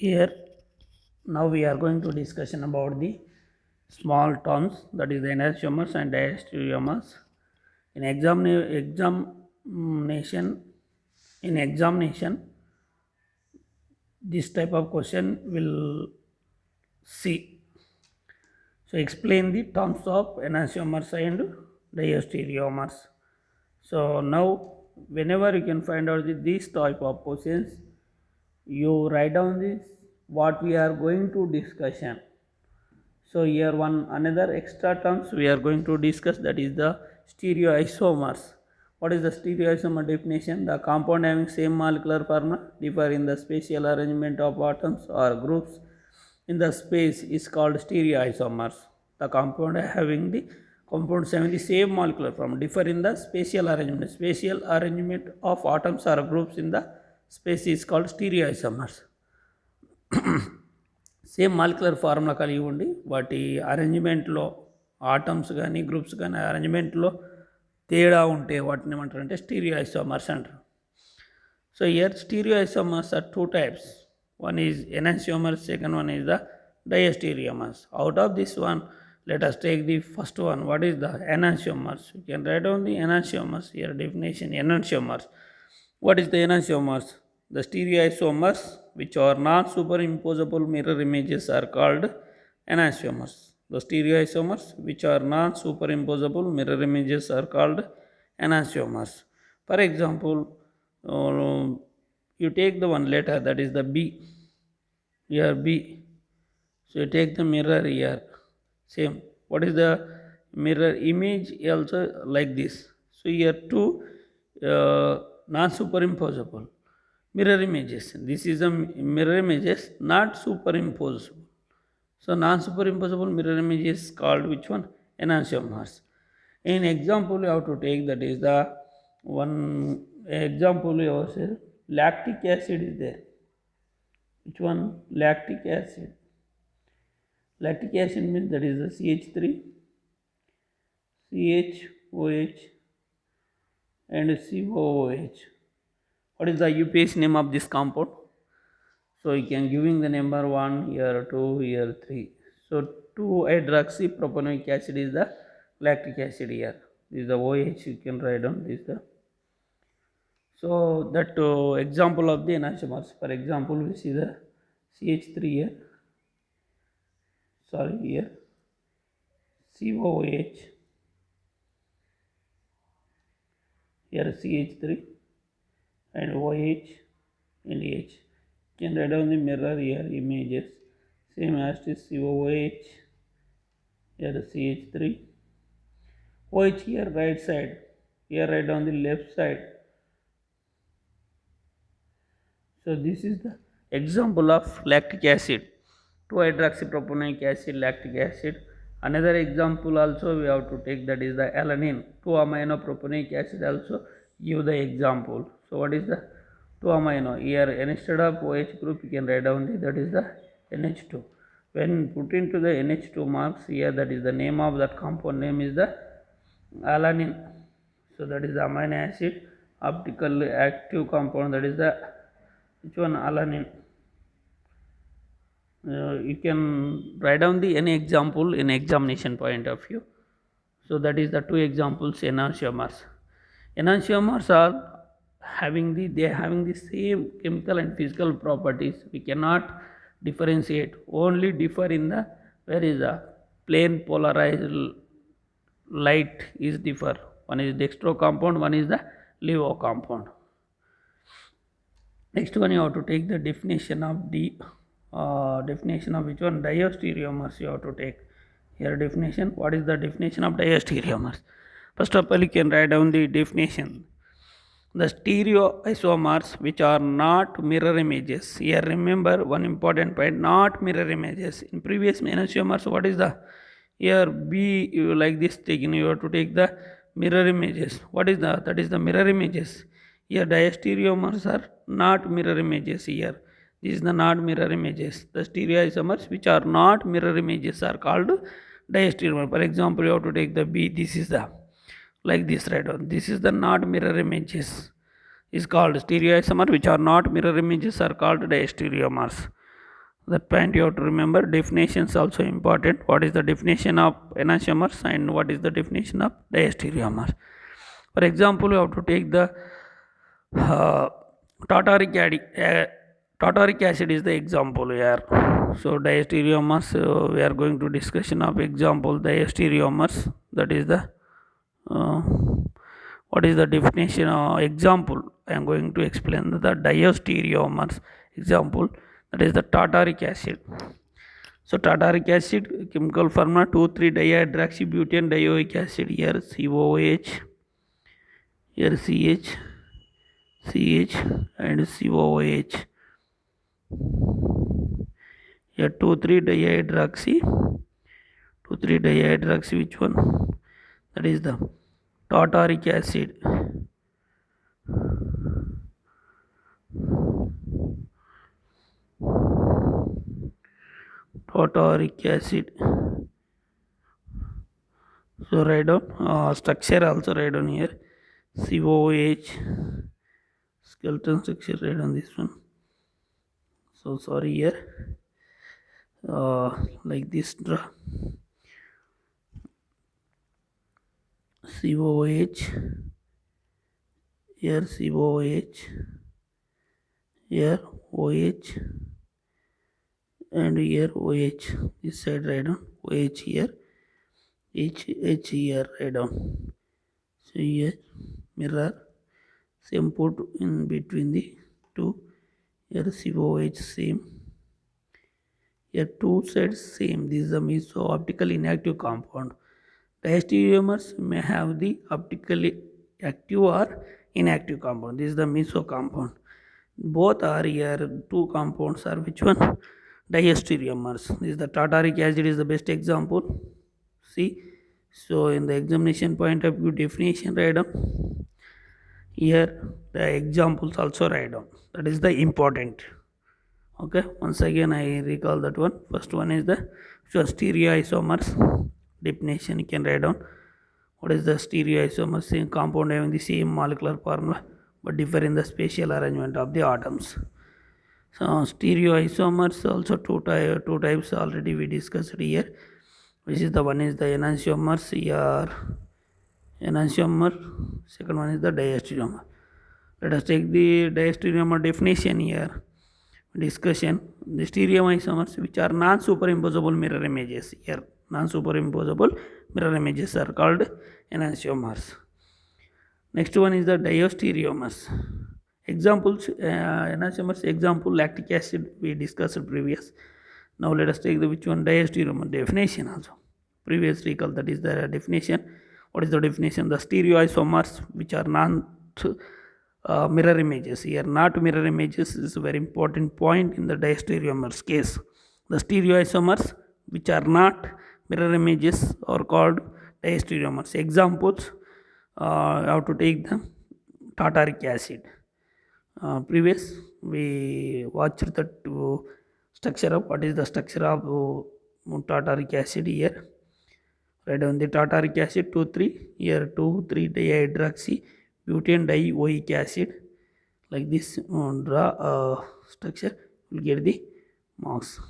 Here now we are going to discussion about the small terms, that is the enantiomers and diastereomers. In examination this type of question will see. So explain the terms of enantiomers and diastereomers. So now whenever you can find out these type of questions, you write down this what we are going to discussion. So here one another extra terms we are going to discuss, that is the stereoisomers. What is the stereoisomer definition? The compound having same molecular formula differ in the spatial arrangement of atoms or groups in the space is called stereoisomers. The compounds having the same molecular formula differ in the spatial arrangement of atoms or groups in the space is called stereoisomers. Same molecular formula కలిగి ఉండి వాటి అరేంజ్మెంట్లో atoms కానీ groups కానీ అరేంజ్మెంట్లో తేడా ఉంటే వాటిని ఏమంటారంటే stereoisomers అంటారు. So here stereoisomers are two types. One is enantiomers, second one is the diastereomers. Out of this one, let us take the first one. What is the enantiomers? You can write down the enantiomers here. Definition: enantiomers. What is the enantiomers? The stereoisomers which are non-superimposable mirror images are called enantiomers. The stereoisomers which are non-superimposable mirror images are called enantiomers. For example, you take the one letter, that is the B. Here B. So you take the mirror here. Same. What is the mirror image? Also like this. So here two non-superimposable mirror images. This is a mirror images, not superimposable. So non-superimposable mirror image is called which one? Enantiomers. In example you have to take, that is the one example you have said lactic acid is there. Which one? Lactic acid. Lactic acid means that is the CH3, CHOH and COOH. What is the IUPAC name of this compound? So you can giving the number 1, here 2, here 3. So 2-hydroxypropanoic acid is the lactic acid here. This is the OH, you can write down this. So that example of the enantiomers. For example, we see the CH3 here. Sorry, here COOH, here CH3 and OH and H. Can write down the mirror here images, same as this COOH, here CH3, OH here right side, here write down the left side. So this is the example of lactic acid. 2-hydroxypropanoic acid, lactic acid. Another example also we have to take, that is the alanine. 2-aminopropanoic acid also give the example. So what is the 2-amino? Here instead of OH group you can write down that is the NH2. When put into the NH2 marks here, that is the name of that compound name is the alanine. So that is the amino acid optically active compound, that is the which one? Alanine. You can write down the any example in examination point of view. So that is the two examples enantiomers. Enantiomers are having the same chemical and physical properties. We cannot differentiate, only differ in the where is the plane polarized light is differ. One is dextro compound, one is the levo compound. Next one you have to take the definition of the definition of which one? Diastereomers you have to take. Here definition. What is the definition of diastereomers? First of all, you can write down the definition. The stereoisomers which are not mirror images. Here remember one important point, not mirror images. In previous enantiomers, what is the here B, you like this taken, you have to take the mirror images. What is the? That is the mirror images. Here diastereomers are not mirror images here. This is the not mirror images. The stereoisomers which are not mirror images are called diastereomers. For example, you have to take the B. This is the like this, right on. This is the not mirror images is called stereoisomer, which are not mirror images are called diastereomers. That point you have to remember. Definitions also important. What is the definition of enantiomers and what is the definition of diastereomers? For example, you have to take the uh, tartaric acid. Tartaric acid is the example here. So diastereomers, we are going to discussion of example diastereomers. That is the uh, what is the definition example. I am going to explain the diastereomers example, that is the tartaric acid. So tartaric acid chemical formula 2,3-dihydroxybutane dioic acid, here COOH, here CH, CH and COOH, here 2,3-dihydroxy, 2,3-dihydroxy, which one? That is the tartaric acid. Tartaric acid. So write down structure also, write down here COOH, skeleton structure, write down this one. So sorry, here like this draw COOH, here COOH, here OH and here OH, this side write down OH here, H here write down. So here mirror, same put in between the two, here COOH same, here two sides same. This is the meso optical inactive compound. Diastereomers may have the optically active or inactive compound. This is the meso compound. Both are here. Two compounds are which one? Diastereomers. This is the tartaric acid is the best example. See, so in the examination point of view, definition write down. Here the examples also write down. That is the important. Okay, once again I recall that one. First one is the stereoisomers. Definition you can write down. What is the stereoisomer? Same compound having the same molecular formula but differ in the spatial arrangement of the atoms. So stereoisomers also two types already we discussed here. Which is the one is the enantiomers here, enantiomer. Second one is the diastereomer. Let us take the diastereomer definition here. Discussion. The stereoisomers which are non-superimposable mirror images, here non-superimposable mirror images are called enantiomers. Next one is the diastereomers. Examples, enantiomers example lactic acid we discussed previous. Now let us take the which one? Diastereomer definition also. Previous recall, that is the definition. What is the definition? The stereoisomers which are non mirror images. Here not mirror images is a very important point in the diastereomers case. The stereoisomers which are not mirror images are called diastereomers. Examples, how to take the tartaric acid. Previous we watched the structure of what is the structure of tartaric acid here. Write down the tartaric acid 2,3, here 2,3-dihydroxy butane dioic acid. Like this draw structure, will get the marks.